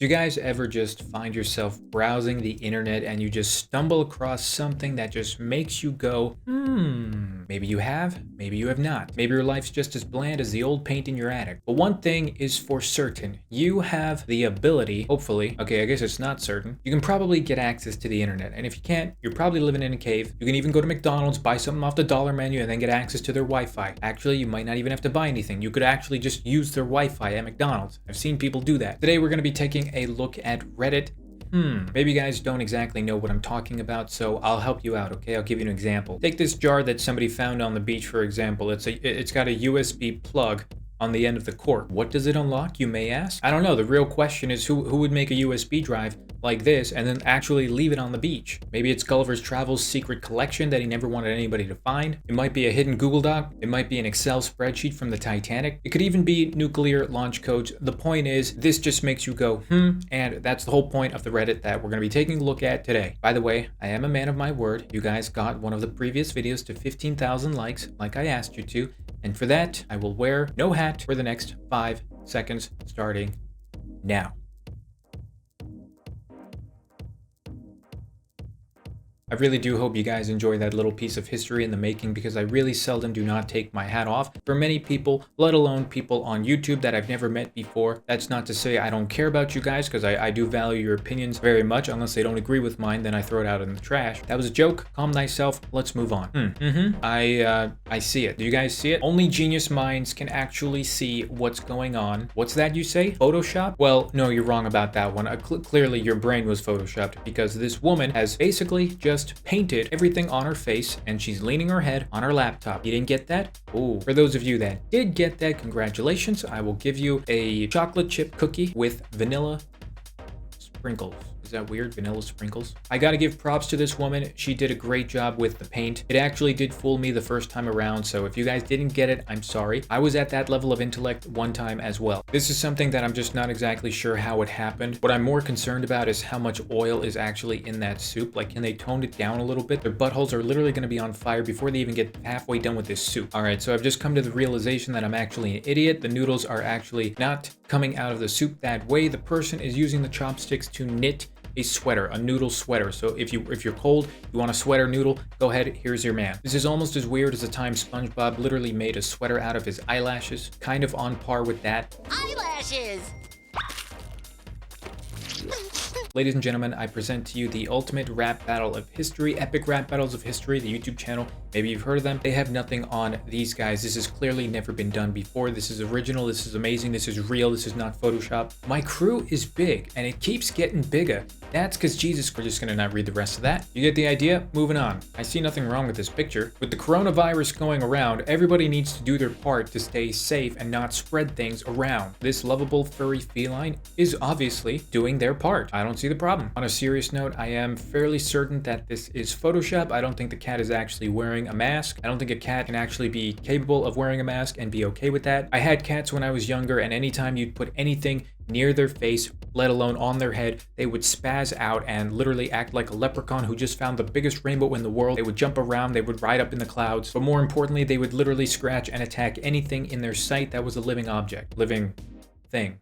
Do you guys ever just find yourself browsing the internet and you just stumble across something that just makes you go, maybe you have, maybe you have not. Maybe your life's just as bland as the old paint in your attic. But one thing is for certain, you have the ability, hopefully, okay, I guess it's not certain, you can probably get access to the internet. And if you can't, you're probably living in a cave. You can even go to McDonald's, buy something off the dollar menu, and then get access to their Wi-Fi. Actually, you might not even have to buy anything. You could actually just use their Wi-Fi at McDonald's. I've seen people do that. Today, we're going to be taking a look at Reddit. Maybe you guys don't exactly know what I'm talking about, so I'll help you out, okay? I'll give you an example. Take this jar that somebody found on the beach, for example. It's got a USB plug on the end of the cork. What does it unlock, you may ask? I don't know. The real question is who would make a USB drive like this and then actually leave it on the beach? Maybe it's Gulliver's Travels secret collection that he never wanted anybody to find. It might be a hidden Google Doc. It might be an Excel spreadsheet from the Titanic. It could even be nuclear launch codes. The point is, this just makes you go, and that's the whole point of the Reddit that we're going to be taking a look at today. By the way, I am a man of my word. You guys got one of the previous videos to 15,000 likes, like I asked you to. And for that, I will wear no hat for the next 5 seconds, starting now. I really do hope you guys enjoy that little piece of history in the making, because I really seldom do not take my hat off for many people, let alone people on YouTube that I've never met before. That's not to say I don't care about you guys, because I do value your opinions very much. Unless they don't agree with mine, then I throw it out in the trash. That was a joke. Calm thyself. Let's move on. I see it. Do you guys see it? Only genius minds can actually see what's going on. What's that you say? Photoshop? Well, no, you're wrong about that one. Clearly your brain was photoshopped, because this woman has basically just painted everything on her face and she's leaning her head on her laptop. You didn't get that? Oh, for those of you that did get that, congratulations. I will give you a chocolate chip cookie with vanilla sprinkles. Is that weird? Vanilla sprinkles? I gotta give props to this woman. She did a great job with the paint. It actually did fool me the first time around, so if you guys didn't get it, I'm sorry. I was at that level of intellect one time as well. This is something that I'm just not exactly sure how it happened. What I'm more concerned about is how much oil is actually in that soup. Like, can they tone it down a little bit? Their buttholes are literally gonna be on fire before they even get halfway done with this soup. All right, so I've just come to the realization that I'm actually an idiot. The noodles are actually not coming out of the soup that way. The person is using the chopsticks to knit a sweater, a noodle sweater. So if you're cold, you want a sweater noodle, go ahead, here's your man. This is almost as weird as the time SpongeBob literally made a sweater out of his eyelashes, kind of on par with that. Eyelashes! Ladies and gentlemen, I present to you the ultimate rap battle of history, epic rap battles of history, the YouTube channel. Maybe you've heard of them. They have nothing on these guys. This has clearly never been done before. This is original. This is amazing. This is real. This is not Photoshop. My crew is big and it keeps getting bigger. That's because Jesus, we're just gonna not read the rest of that. You get the idea? Moving on. I see nothing wrong with this picture. With the coronavirus going around, everybody needs to do their part to stay safe and not spread things around. This lovable furry feline is obviously doing their part. I don't see the problem. On a serious note, I am fairly certain that this is Photoshop. I don't think the cat is actually wearing a mask. I don't think a cat can actually be capable of wearing a mask and be okay with that. I had cats when I was younger, and anytime you'd put anything near their face, let alone on their head, they would spaz out and literally act like a leprechaun who just found the biggest rainbow in the world. They would jump around, they would ride up in the clouds, but more importantly, they would literally scratch and attack anything in their sight that was a living object, living thing.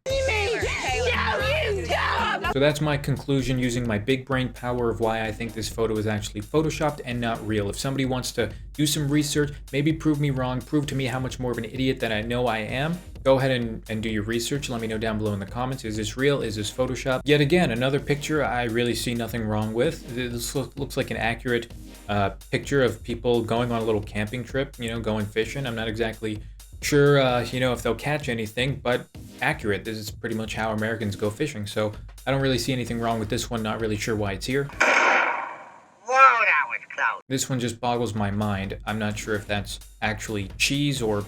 So that's my conclusion using my big brain power of why I think this photo is actually photoshopped and not real. If somebody wants to do some research, maybe prove me wrong, prove to me how much more of an idiot than I know I am, go ahead and do your research. Let me know down below in the comments. Is this real? Is this Photoshop? Yet again, another picture I really see nothing wrong with. This looks like an accurate picture of people going on a little camping trip, you know, going fishing. I'm not exactly sure, you know, if they'll catch anything, but accurate. This is pretty much how Americans go fishing. So I don't really see anything wrong with this one. Not really sure why it's here. Whoa, that was close. This one just boggles my mind. I'm not sure if that's actually cheese or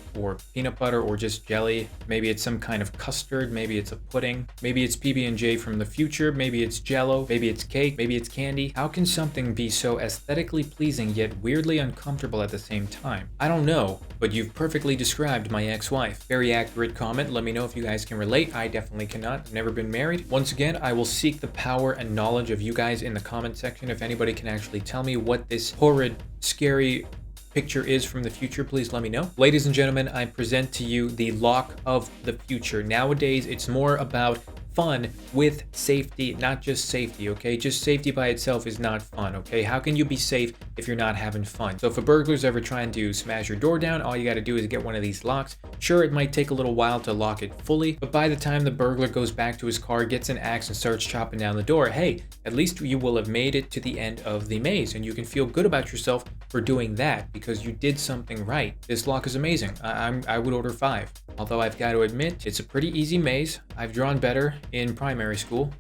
peanut butter or just jelly. Maybe it's some kind of custard. Maybe it's a pudding. Maybe it's PB&J from the future. Maybe it's Jello. Maybe it's cake. Maybe it's candy. How can something be so aesthetically pleasing yet weirdly uncomfortable at the same time? I don't know, but you've perfectly described my ex-wife. Very accurate comment. Let me know if you guys can relate. I definitely cannot. I've never been married. Once again, I will seek the power and knowledge of you guys in the comment section. If anybody can actually tell me what this horrid, scary picture is from the future, please let me know. Ladies and gentlemen, I present to you the lock of the future. Nowadays, it's more about fun with safety, not just safety, okay? Just safety by itself is not fun, okay? How can you be safe if you're not having fun? So if a burglar's ever trying to smash your door down, all you gotta do is get one of these locks. Sure, it might take a little while to lock it fully, but by the time the burglar goes back to his car, gets an axe and starts chopping down the door, hey, at least you will have made it to the end of the maze, and you can feel good about yourself for doing that because you did something right. This lock is amazing. I would order 5. Although I've got to admit, it's a pretty easy maze. I've drawn better in primary school.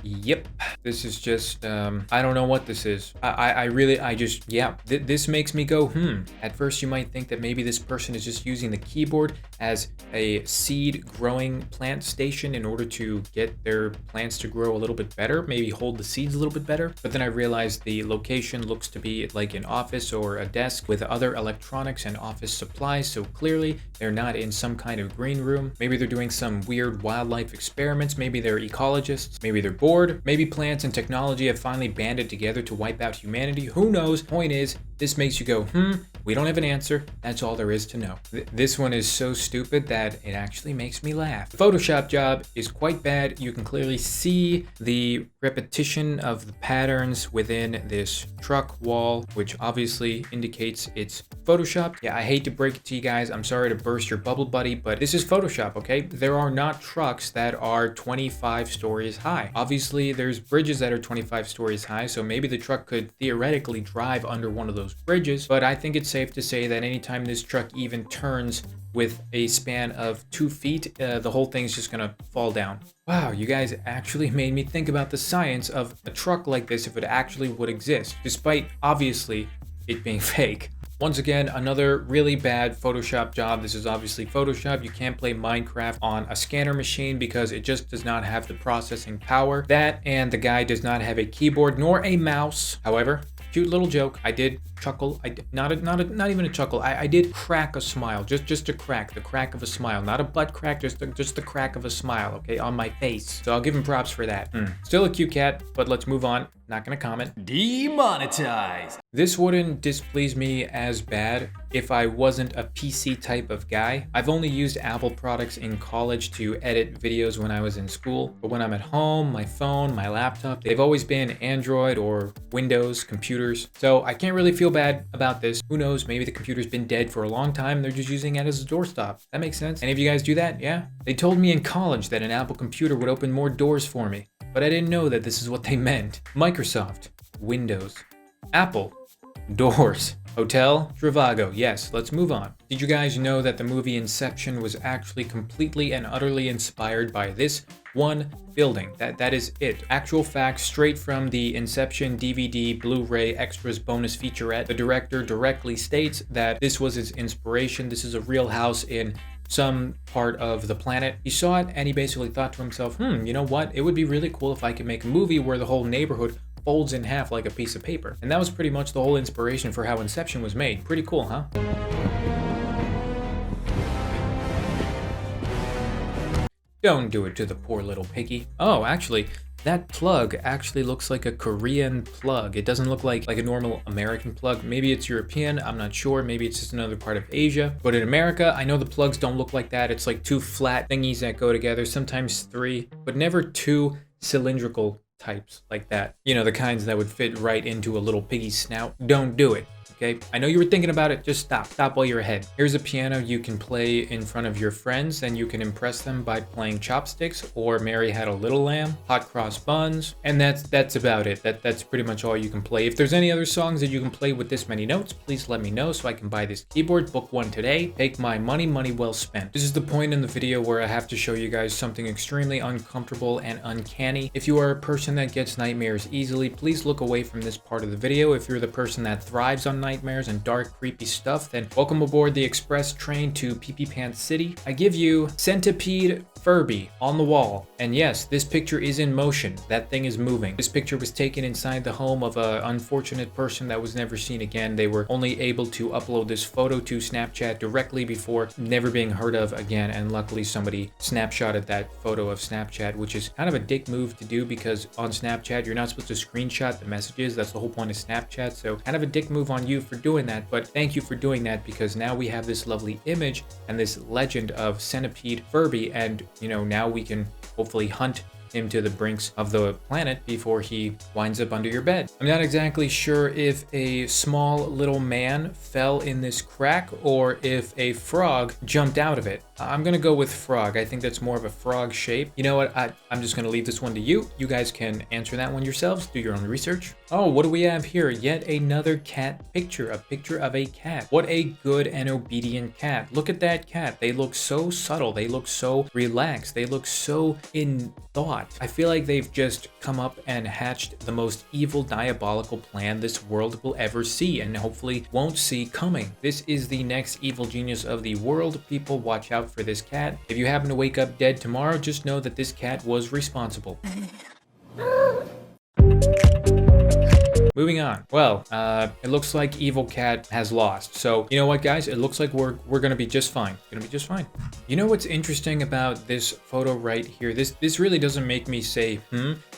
Yep. This is just, I don't know what this is. This makes me go, At first you might think that maybe this person is just using the keyboard as a seed growing plant station in order to get their plants to grow a little bit better, maybe hold the seeds a little bit better. But then I realized the location looks to be like an office or a desk with other electronics and office supplies, so clearly they're not in some kind of green room. Maybe they're doing some weird wildlife experiments, maybe they're ecologists, maybe they're bored, maybe plants and technology have finally banded together to wipe out humanity. Who knows? Point is, this makes you go, we don't have an answer. That's all there is to know. This one is so stupid that it actually makes me laugh. The Photoshop job is quite bad. You can clearly see the repetition of the patterns within this truck wall, which obviously indicates it's Photoshop. Yeah, I hate to break it to you guys. I'm sorry to burst your bubble, buddy, but this is Photoshop, okay? There are not trucks that are 25 stories high. Obviously, there's bridges that are 25 stories high, so maybe the truck could theoretically drive under one of those bridges, but I think it's safe to say that anytime this truck even turns with a span of 2 feet, the whole thing's just gonna fall down. Wow, you guys actually made me think about the science of a truck like this if it actually would exist, despite obviously it being fake. Once again, another really bad Photoshop job. This is obviously Photoshop. You can't play Minecraft on a scanner machine because it just does not have the processing power. That, and the guy does not have a keyboard nor a mouse. However, cute little joke. I did chuckle. Not even a chuckle. I did crack a smile. Just a crack. The crack of a smile. Not a butt crack. Just the crack of a smile. Okay, on my face. So I'll give him props for that. Still a cute cat. But let's move on. Not gonna comment. Demonetized. This wouldn't displease me as bad if I wasn't a PC type of guy. I've only used Apple products in college to edit videos when I was in school, but when I'm at home, my phone, my laptop, they've always been Android or Windows computers. So I can't really feel bad about this. Who knows, maybe the computer's been dead for a long time, they're just using it as a doorstop. That makes sense. Any of you guys do that? Yeah? They told me in college that an Apple computer would open more doors for me, but I didn't know that this is what they meant. Microsoft, Windows, Apple, doors. Hotel Trivago. Yes, let's move on. Did you guys know that the movie Inception was actually completely and utterly inspired by this one building? That is it. Actual facts straight from the Inception DVD, Blu-ray, extras, bonus featurette. The director directly states that this was his inspiration. This is a real house in some part of the planet. He saw it and he basically thought to himself, you know what? It would be really cool if I could make a movie where the whole neighborhood folds in half like a piece of paper. And that was pretty much the whole inspiration for how Inception was made. Pretty cool, huh? Don't do it to the poor little piggy. Oh, actually, that plug actually looks like a Korean plug. It doesn't look like a normal American plug. Maybe it's European, I'm not sure. Maybe it's just another part of Asia. But in America, I know the plugs don't look like that. It's like 2 flat thingies that go together, sometimes 3, but never 2 cylindrical types like that. You know, the kinds that would fit right into a little piggy's snout. Don't do it. Okay, I know you were thinking about it, just stop while you're ahead. Here's a piano you can play in front of your friends, and you can impress them by playing Chopsticks or Mary Had a Little Lamb, Hot Cross Buns, and that's about it. That's pretty much all you can play. If there's any other songs that you can play with this many notes, please let me know so I can buy this keyboard, book one today, take my money well spent. This is the point in the video where I have to show you guys something extremely uncomfortable and uncanny. If you are a person that gets nightmares easily, please look away from this part of the video. If you're the person that thrives on nightmares and dark, creepy stuff, then welcome aboard the express train to Pee Pee Pants City. I give you Centipede Furby on the wall. And yes, this picture is in motion. That thing is moving. This picture was taken inside the home of an unfortunate person that was never seen again. They were only able to upload this photo to Snapchat directly before never being heard of again. And luckily somebody snapshotted that photo of Snapchat, which is kind of a dick move to do because on Snapchat, you're not supposed to screenshot the messages. That's the whole point of Snapchat. So kind of a dick move on you for doing that. But thank you for doing that because now we have this lovely image and this legend of Centipede Furby. And you know, now we can hopefully hunt him to the brinks of the planet before he winds up under your bed. I'm not exactly sure if a small little man fell in this crack or if a frog jumped out of it. I'm gonna go with frog. I think that's more of a frog shape. You know what? I'm just gonna leave this one to you. You guys can answer that one yourselves. Do your own research. Oh, what do we have here? Yet another cat picture. A picture of a cat. What a good and obedient cat. Look at that cat. They look so subtle. They look so relaxed. They look so in thought. I feel like they've just come up and hatched the most evil, diabolical plan this world will ever see and hopefully won't see coming. This is the next evil genius of the world. People, watch out for this cat. If you happen to wake up dead tomorrow, just know that this cat was responsible. Moving on. Well, it looks like Evil Cat has lost. So, you know what, guys? It looks like we're gonna be just fine. Gonna be just fine. You know what's interesting about this photo right here? This really doesn't make me say,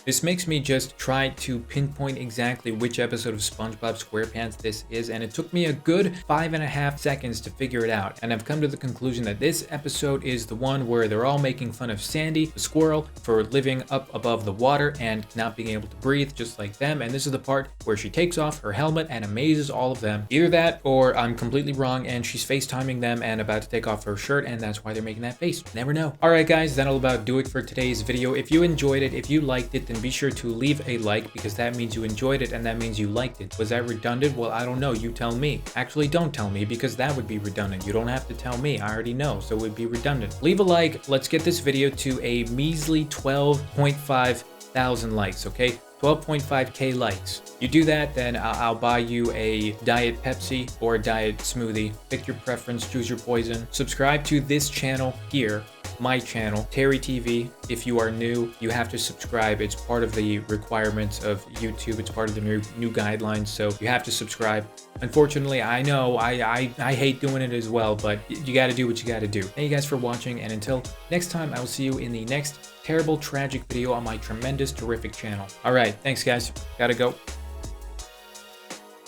This makes me just try to pinpoint exactly which episode of SpongeBob SquarePants this is, and it took me a good 5.5 seconds to figure it out. And I've come to the conclusion that this episode is the one where they're all making fun of Sandy, the squirrel, for living up above the water and not being able to breathe just like them. And this is the part where she takes off her helmet and amazes all of them. Either that, or I'm completely wrong and she's FaceTiming them and about to take off her shirt, and that's why they're making that face. Never know. Alright guys, that'll about do it for today's video. If you enjoyed it, if you liked it, then be sure to leave a like, because that means you enjoyed it and that means you liked it. Was that redundant? Well, I don't know. You tell me. Actually, don't tell me, because that would be redundant. You don't have to tell me. I already know, so it would be redundant. Leave a like. Let's get this video to a measly 12.5 thousand likes, okay? 12.5k likes. You do that, then I'll buy you a Diet Pepsi or a Diet Smoothie. Pick your preference, choose your poison. Subscribe to this channel here, my channel, TerryTV. If you are new, you have to subscribe. It's part of the requirements of YouTube. It's part of the new guidelines, so you have to subscribe. Unfortunately, I know I hate doing it as well, but you got to do what you got to do. Thank you guys for watching, and until next time, I will see you in the next terrible, tragic video on my tremendous, terrific channel. All right, thanks guys. Gotta go.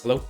Hello?